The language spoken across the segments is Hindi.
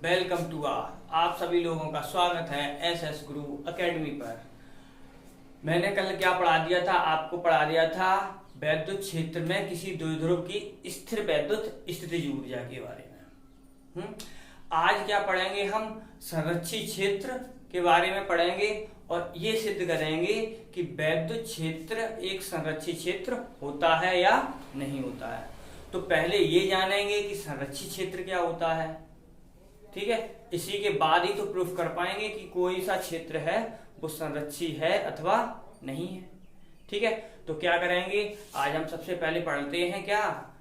वेलकम टू आप सभी लोगों का स्वागत है एसएस गुरु एकेडमी पर। मैंने कल क्या पढ़ा दिया था? आपको पढ़ा दिया था वैद्युत क्षेत्र में किसी द्विध्रुव की स्थिर वैद्युत स्थितिज ऊर्जा के बारे में। आज क्या पढ़ेंगे? हम संरक्षित क्षेत्र के बारे में पढ़ेंगे और ये सिद्ध करेंगे कि वैद्युत क्षेत्र एक संरक्षित क्षेत्र होता है या नहीं होता है। तो पहले ये जानेंगे कि संरक्षित क्षेत्र क्या होता है, ठीक है। इसी के बाद ही तो प्रूफ कर पाएंगे कि कोई सा क्षेत्र है वो संरक्षित है अथवा नहीं है, ठीक है। तो क्या करेंगे, आज हम सबसे पहले पढ़ते हैं क्या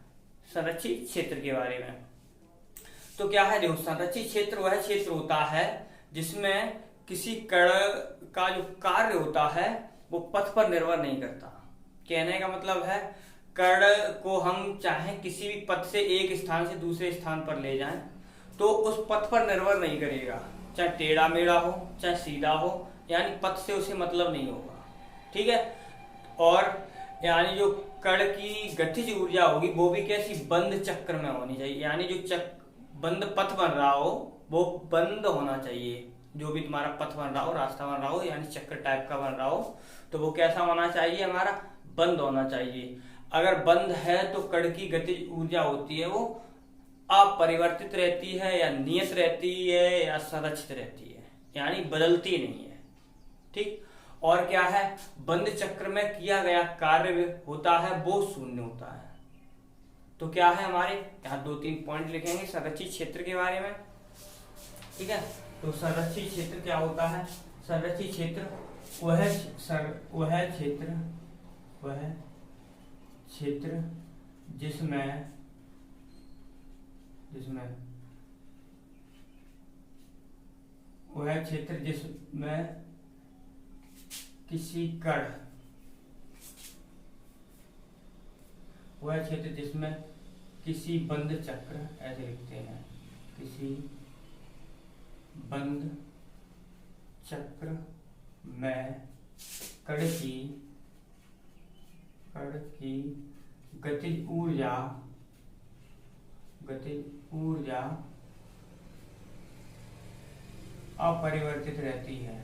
संरक्षित क्षेत्र के बारे में। तो क्या है, देखो, संरक्षित क्षेत्र वह क्षेत्र होता है जिसमें किसी कण का जो कार्य होता है वो पथ पर निर्भर नहीं करता। कहने का मतलब है, कण को हम चाहे किसी भी पथ से एक स्थान से दूसरे स्थान पर ले जाएं तो उस पथ पर निर्भर नहीं करेगा, चाहे टेढ़ा मेढ़ा हो चाहे सीधा हो, यानी पथ से उसे मतलब नहीं होगा, ठीक है। और यानी जो कण की गतिज ऊर्जा होगी वो भी कैसी, बंद चक्र में होनी चाहिए। यानी जो बंद पथ बन रहा हो वो बंद होना चाहिए। जो भी तुम्हारा पथ बन रहा हो, रास्ता बन रहा हो, यानी चक्र टाइप का बन रहा हो, तो वो कैसा होना चाहिए, हमारा बंद होना चाहिए। अगर बंद है तो कण की गतिज ऊर्जा होती है वो अपरिवर्तित रहती है या नियत रहती है या संरक्षित रहती है, यानी बदलती नहीं है, ठीक। और क्या है, बंद चक्र में किया गया कार्य होता है वो शून्य होता है। तो क्या है, हमारे यहाँ 2-3 पॉइंट लिखेंगे संरक्षित क्षेत्र के बारे में, ठीक है। तो संरक्षित क्षेत्र क्या होता है? संरक्षित क्षेत्र वह क्षेत्र जिसमें किसी कण जिसमें किसी बंद चक्र, ऐसे लिखते हैं, किसी बंद चक्र में कण की गतिज ऊर्जा अपरिवर्तित रहती है,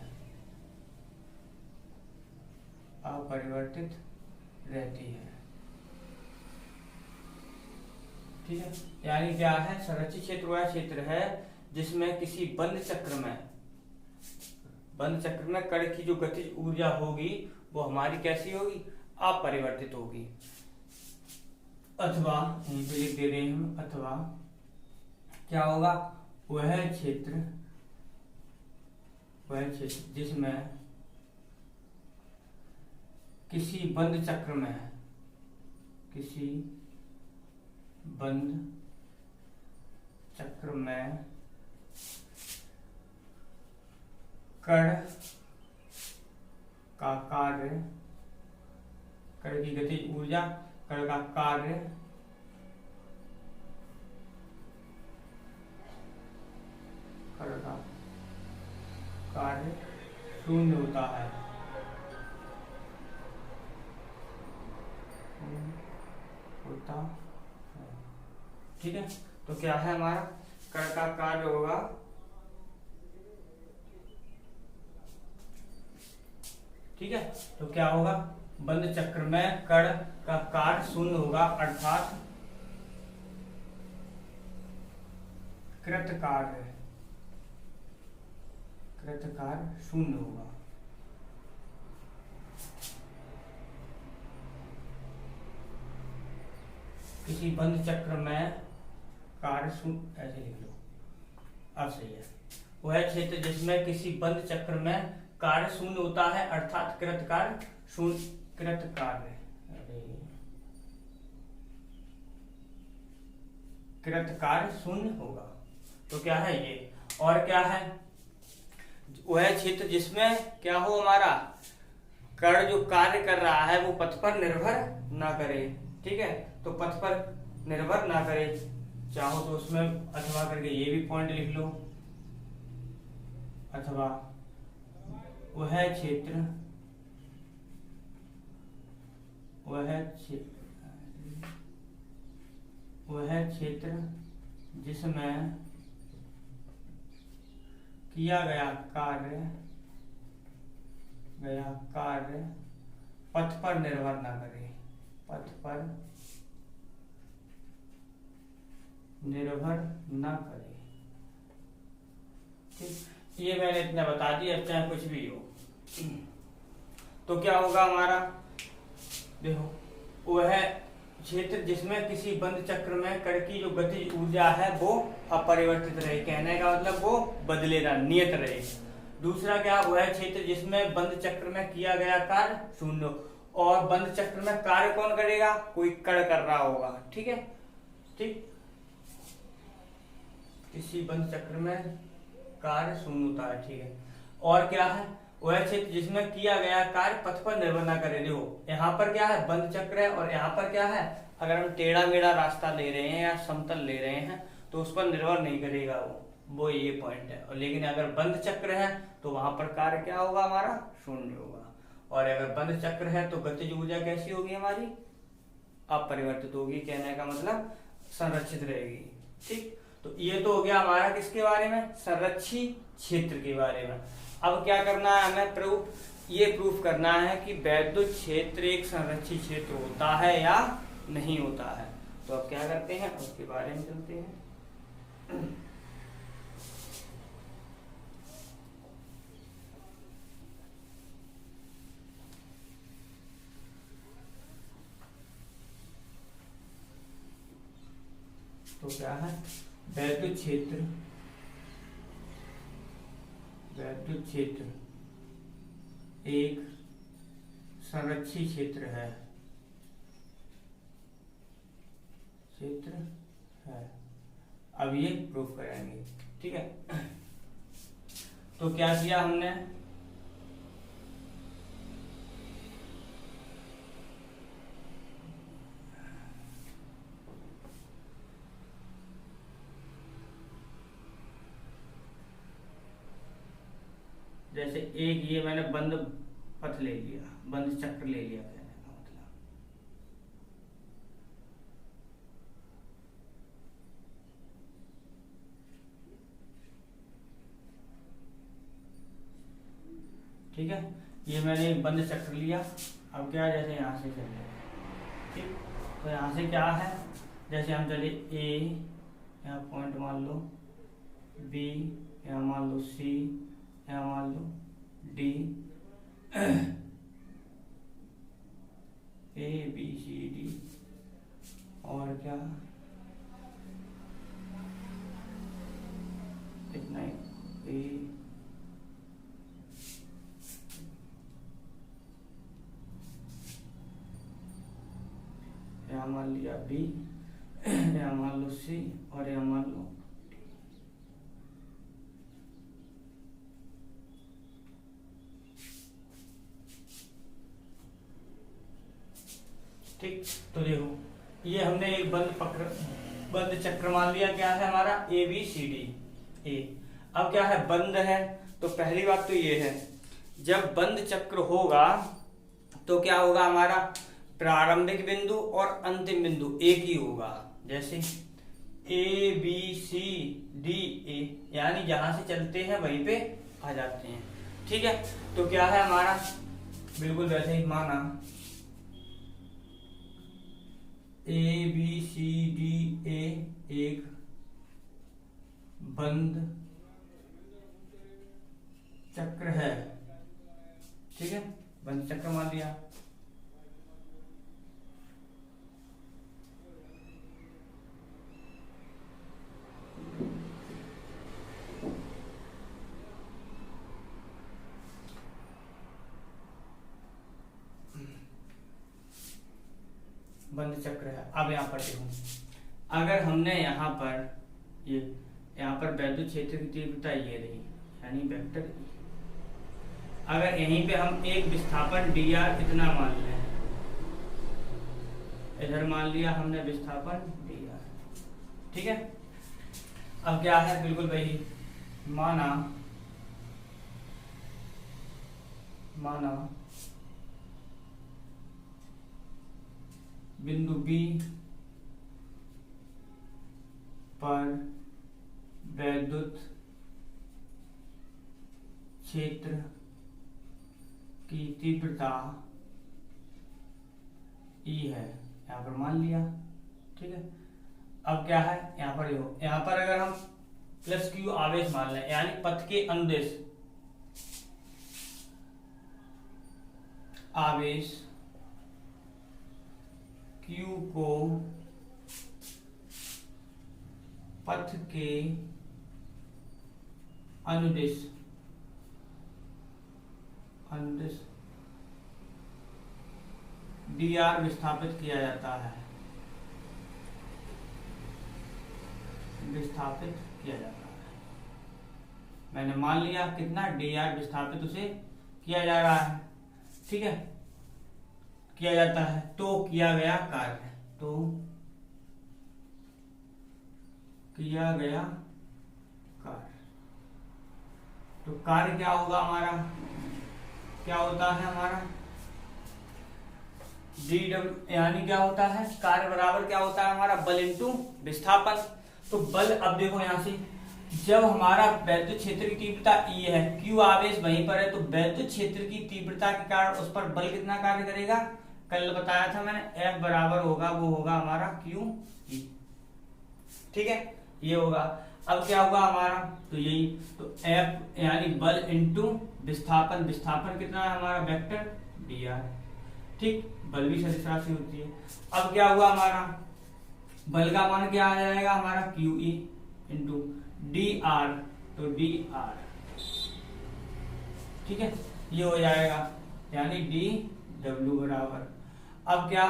ठीक है। यानी क्या है, संरक्षित क्षेत्र वह क्षेत्र है जिसमें किसी बंद चक्र में कण की जो गतिज ऊर्जा होगी वो हमारी कैसी होगी, अपरिवर्तित होगी। अथवा यहीं पे लिख दे रहे हैं हम, अथवा क्या होगा, वह क्षेत्र जिसमें किसी बंद चक्र में कण का कार्य, कण की गतिज ऊर्जा, कण का कार्य शून्य होता है, ठीक है। तो क्या है, हमारा कण का कार्य होगा, ठीक है। तो क्या होगा, बंद चक्र में कण का कार्य शून्य होगा, अर्थात कृत कार्य शून्य होगा। किसी बंद चक्र में कार्य शून्य, ऐसे लिख लो, अब सही है। वह क्षेत्र जिसमें किसी बंद चक्र में कार्य शून्य होता है, अर्थात कृत कार्य शून्य होगा। तो क्या है ये, और क्या है, वह क्षेत्र जिसमें क्या हो, हमारा कण जो कार्य कर रहा है वो पथ पर निर्भर ना करे, ठीक है। तो पथ पर निर्भर ना करे, चाहो तो उसमें अथवा करके ये भी पॉइंट लिख लो, अथवा वह क्षेत्र जिसमें किया गया कार्य पथ पर निर्भर न करे, पथ पर निर्भर न करे। ठीक, ये मैंने इतना बता दिया, चाहे कुछ भी हो। तो क्या होगा हमारा, देखो वह क्षेत्र जिसमें किसी बंद चक्र में कण की जो गतिज ऊर्जा है वो अपरिवर्तित रहे, कहने का मतलब वो बदले ना, नियत रहे। दूसरा क्या, वह क्षेत्र जिसमें बंद चक्र में किया गया कार्य शून्य, और बंद चक्र में कार्य कौन करेगा, कोई कण कर रहा होगा। ठीक है, ठीक, किसी बंद चक्र में कार्य शून्य होता है। ठीक है, और क्या है, वह क्षेत्र जिसमें किया गया कार्य पथ पर निर्भर न करे। देखो यहाँ पर क्या है, बंद चक्र है, और यहाँ पर क्या है, अगर हम टेढ़ा मेढ़ा रास्ता ले रहे हैं या समतल ले रहे हैं तो उस पर निर्भर नहीं करेगा वो ये पॉइंट है। और लेकिन अगर बंद चक्र है तो वहां पर कार्य क्या होगा, हमारा शून्य होगा। और अगर बंद चक्र है तो गतिज ऊर्जा कैसी होगी, हमारी अपरिवर्तित होगी, कहने का मतलब संरक्षित रहेगी। ठीक, तो ये तो हो गया हमारा किसके बारे में, संरक्षित क्षेत्र के बारे में। अब क्या करना है हमें, प्रूफ करना है कि वैद्युत क्षेत्र एक संरक्षित क्षेत्र होता है या नहीं होता है। तो अब क्या करते हैं, उसके बारे में चलते हैं। तो क्या है, वैद्युत क्षेत्र एक संरक्षित क्षेत्र है, अब ये प्रूफ करेंगे। ठीक है, तो क्या किया हमने, जैसे एक ये मैंने बंद पथ ले लिया, बंद चक्र ले लिया, कहने का मतलब। ठीक है, ये मैंने एक बंद चक्र लिया। अब क्या, जैसे यहाँ से चले, ठीक, तो यहाँ से क्या है, जैसे हम चले ए, यहाँ पॉइंट मान लो, बी यहाँ मान लो, सी यहाँ मान लो, D, A B C D, और क्या इतना ही, ए यहाँ मान लिया बी, यहाँ मान लो सी, और यहाँ मान लो। ठीक, तो देखो ये हमने एक बंद चक्र मान लिया, क्या है हमारा, ए बी सी डी ए। अब क्या है, बंद है, तो पहली बात तो ये है, जब बंद चक्र होगा तो क्या होगा, हमारा प्रारंभिक बिंदु और अंतिम बिंदु एक ही होगा। जैसे ए बी सी डी ए, यानी जहां से चलते हैं वहीं पे आ जाते हैं। ठीक है, तो क्या है हमारा, बिल्कुल वैसे ही माना ए बी सी डी ए एक बंद चक्र है। ठीक है, बंद चक्र मान लिया। बंद चक्र है। अब यहाँ पर देखो, अगर हमने यहाँ पर वैद्युत क्षेत्र की तीव्रता ये रही, यानी वेक्टर, अगर यहीं पे हम एक विस्थापन dr इतना मान लें, इधर मान लिया हमने विस्थापन dr। ठीक है, अब क्या है, बिल्कुल वही माना बिंदु B पर वैद्युत क्षेत्र की तीव्रता E है, यहाँ पर मान लिया। ठीक है, अब क्या है यहाँ पर, यहाँ पर अगर हम प्लस क्यू आवेश मान लें, यानी पथ के अनुदेश आवेश Q को पथ के अनुदिश dr विस्थापित किया जाता है, मैंने मान लिया कितना dr विस्थापित उसे किया जा रहा है। ठीक है, किया जाता है, तो किया गया कार्य, तो कार्य क्या होगा हमारा, क्या होता है हमारा डी डब्ल्यू, यानी क्या होता है कार्य बराबर क्या होता है हमारा बल इंटू विस्थापन। तो बल, अब देखो यहां से, जब हमारा वैद्युत क्षेत्र की तीव्रता E है, Q आवेश वहीं पर है, तो वैद्युत क्षेत्र की तीव्रता के कारण उस पर बल कितना कार्य करेगा, कल बताया था मैंने, F बराबर होगा, वो होगा हमारा QE। ठीक है, ये होगा। अब क्या होगा हमारा, तो यही, तो F यानी बल इंटू विस्थापन, विस्थापन कितना है हमारा वेक्टर dr। ठीक, बल भी सदिश राशि होती है। अब क्या हुआ हमारा, बल का मान क्या आ जाएगा हमारा QE इंटू dr, तो dr। ठीक है, ये हो जाएगा, यानी dw बराबर, अब क्या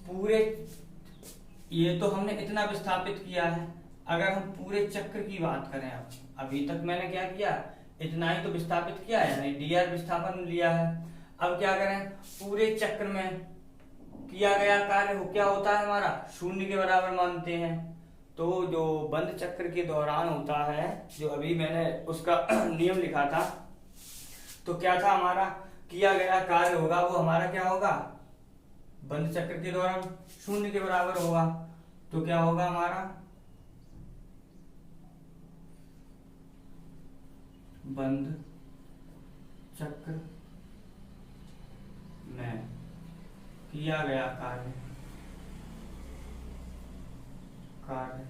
पूरे, ये तो हमने इतना विस्थापित किया है, अगर हम पूरे चक्र की बात करें, अब अभी तक मैंने क्या किया, इतना ही तो विस्थापित किया है, यानी dr विस्थापन लिया है। अब क्या करें, पूरे चक्र में किया गया कार्य क्या होता है हमारा, शून्य के बराबर मानते हैं। तो जो बंद चक्र के दौरान होता है, जो अभी मैंने उसका नियम लिखा था, तो क्या था हमारा, किया गया कार्य होगा वो हमारा क्या होगा, बंद चक्र के दौरान शून्य के बराबर होगा। तो क्या होगा हमारा, बंद चक्र में किया गया कार्य,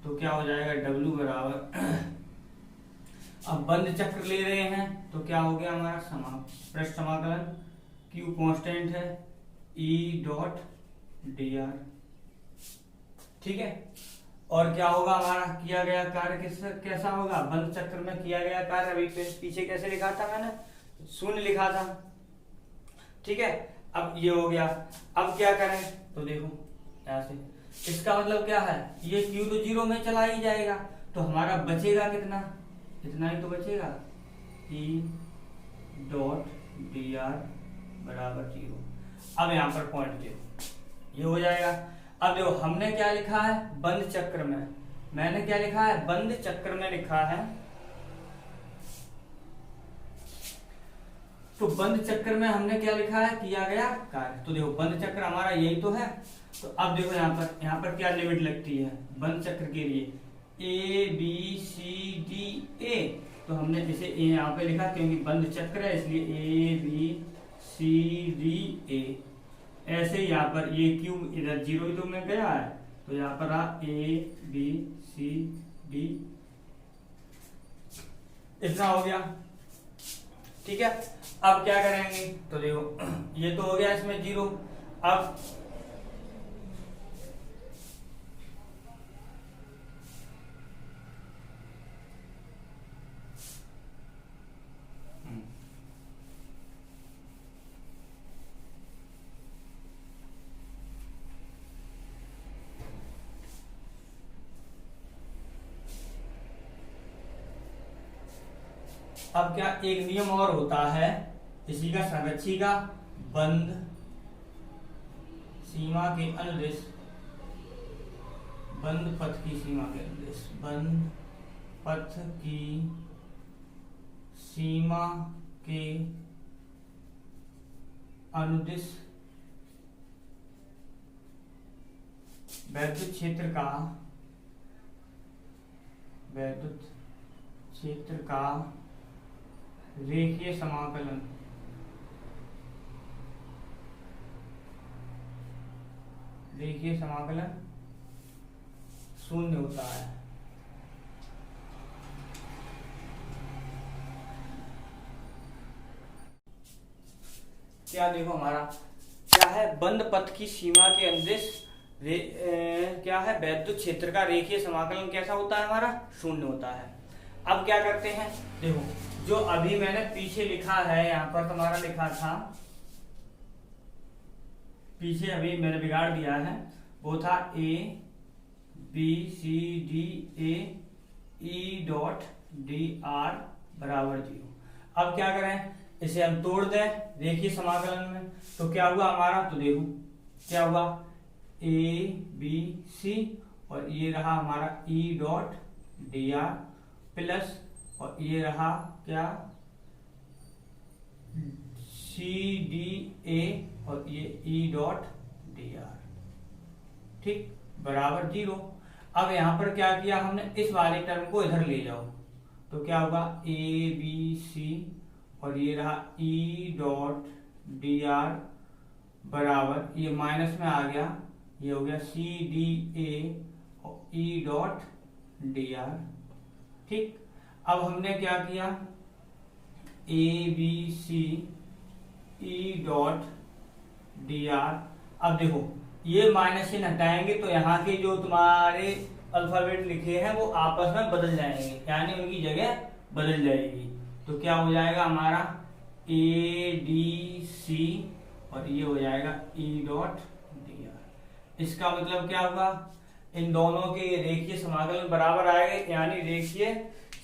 तो क्या हो जाएगा W बराबर, अब बंद चक्र ले रहे हैं तो क्या हो गया हमारा पृष्ठ समाकलन, Q कांस्टेंट है, E डॉट dr। ठीक है, और क्या होगा हमारा, किया गया कार्य कैसा होगा, बंद चक्र में किया गया कार्य, अभी पीछे कैसे लिखा था मैंने, शून्य लिखा था। ठीक है, अब ये हो गया। अब क्या करें, तो देखो यहां से, इसका मतलब क्या है, ये Q तो जीरो में चला ही जाएगा, तो हमारा बचेगा कितना, इतना ही तो बचेगा, E डॉट dr बराबर 0। अब यहाँ पर पॉइंट देखो, ये हो जाएगा। अब देखो हमने क्या लिखा है, बंद चक्र में, मैंने क्या लिखा है, बंद चक्र में लिखा है, तो बंद चक्र में हमने क्या लिखा है, किया गया कार्य। तो देखो बंद चक्र हमारा यही तो है। तो अब देखो यहाँ पर क्या लिमिट लगती है बंद चक्र के लिए, ABCDA, तो हमने इसे यहाँ पे लिखा क्योंकि बंद चक्र है, इसलिए ABCDA। ऐसे यहाँ पर ये Q इधर 0 ही तो में गया है, तो यहाँ पर रहा ABCD, इतना हो गया। ठीक है, अब क्या करेंगे, तो देखो ये तो हो गया इसमें 0। अब अब क्या एक नियम और होता है इसी का, संरक्षी का, बंद सीमा के अनुदेश, बंद पथ की सीमा के अनुदेश, बंद पथ की सीमा के अनुदिश वैद्युत क्षेत्र का रेखीय समाकलन शून्य होता है। क्या देखो हमारा क्या है, बंद पथ की सीमा के अंदर क्या है, वैद्युत क्षेत्र का रेखीय समाकलन कैसा होता है हमारा, शून्य होता है। अब क्या करते हैं, देखो जो अभी मैंने पीछे लिखा है, यहाँ पर तुम्हारा लिखा था पीछे, अभी मैंने बिगाड़ दिया है, वो था A B C D A E dot D R बराबर 0। अब क्या करें, इसे हम तोड़ दें रेखीय समाकलन में, तो क्या हुआ हमारा, तो देखो क्या हुआ, ए बी सी और ये रहा हमारा ई डॉट डी आर प्लस और ये रहा क्या, सी डी ए और ये ई डॉट डी आर, ठीक, बराबर 0। अब यहां पर क्या किया हमने, इस वाले टर्म को इधर ले जाओ, तो क्या होगा, ए बी सी और ये रहा ई डॉट डी आर बराबर, ये माइनस में आ गया, ये हो गया सी डी ए और ई डॉट डी आर, ठीक। अब हमने क्या किया, A B C E dot D R, अब देखो ये माइनस से हटाएंगे तो यहाँ के जो तुम्हारे अल्फाबेट लिखे हैं वो आपस में बदल जाएंगे, यानी उनकी जगह बदल जाएगी। तो क्या हो जाएगा हमारा, ए डी सी और ये हो जाएगा ई डॉट डी आर। इसका मतलब क्या होगा, इन दोनों के रेखीय समाकलन बराबर आएंगे, यानी रेखीय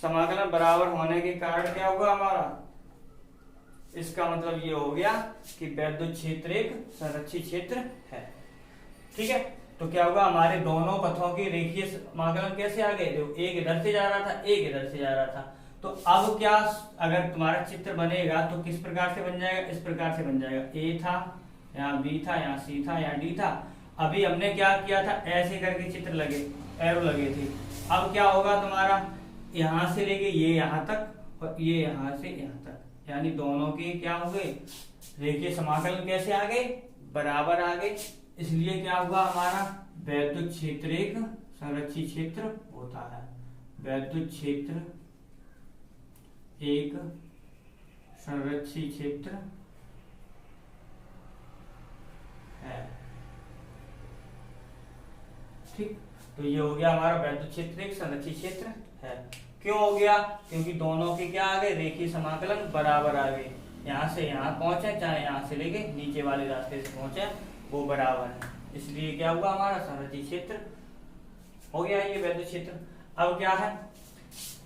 समाकलन बराबर होने के कारण क्या होगा हमारा, इसका मतलब ये हो गया कि वैद्युत क्षेत्र एक संरक्षित क्षेत्र है, ठीक है। तो क्या होगा, हमारे दोनों पथों के रेखीय समाकलन कैसे आ गए, देखो एक इधर से जा रहा था, एक इधर से जा रहा था, तो अब क्या, अगर तुम्हारा चित्र बनेगा तो किस प्रकार से बन जाएगा, इस प्रकार से बन जाएगा, ए था यहाँ, बी था यहाँ, सी था यहाँ, डी था। अभी हमने क्या किया था, ऐसे करके चित्र लगे, एरो लगे थे। अब क्या होगा तुम्हारा, यहाँ से लेके ये यहाँ तक और ये यहाँ से यहाँ तक, यानी दोनों के क्या हो गए, रेखीय समाकलन कैसे आ गए, बराबर आ गए। इसलिए क्या हुआ हमारा, वैद्युत क्षेत्र एक संरक्षित क्षेत्र होता है, वैद्युत क्षेत्र एक संरक्षित क्षेत्र है, ठीक। तो ये हो गया हमारा वैद्युत क्षेत्र एक संरक्षित क्षेत्र है। क्यों हो गया, क्योंकि दोनों के क्या आ गए, रेखीय समाकलन बराबर आ गए, यहाँ से यहाँ पहुंचे चाहे यहाँ से लेके नीचे वाले रास्ते से पहुंचे वो बराबर है, इसलिए क्या हुआ हमारा संरक्षित क्षेत्र हो गया ये वैद्युत क्षेत्र। अब क्या है,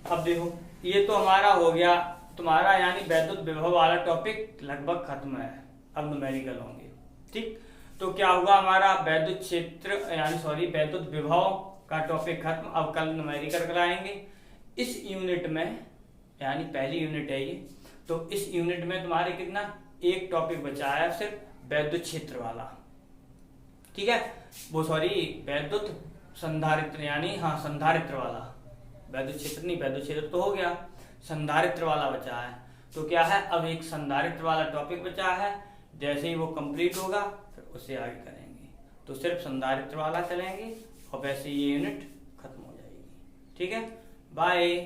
अब देखो ये तो हमारा हो गया तुम्हारा, यानी वैद्युत विभव वाला टॉपिक लगभग खत्म है, अब न्यूमेरिकल होंगे, ठीक। तो क्या हुआ हमारा वैद्युत क्षेत्र यानी सॉरी वैद्युत विभव का टॉपिक खत्म, अब कल न्यूमेरिकल कराएंगे। इस यूनिट में, यानी पहली यूनिट है ये, तो इस यूनिट में तुम्हारे कितना, एक टॉपिक बचा है सिर्फ वैद्युत क्षेत्र वाला, ठीक है, वो सॉरी वैद्युत संधारित्र, यानी हाँ संधारित्र वाला, वैद्युत क्षेत्र नहीं, वैद्युत क्षेत्र तो हो गया, संधारित्र वाला बचा है। तो क्या है, अब एक संधारित्र वाला टॉपिक बचा है, जैसे ही वो कंप्लीट होगा फिर उसे आगे करेंगे, तो सिर्फ संधारित्र वाला चलेंगे और वैसे ये यूनिट खत्म हो जाएगी, ठीक है। बाय।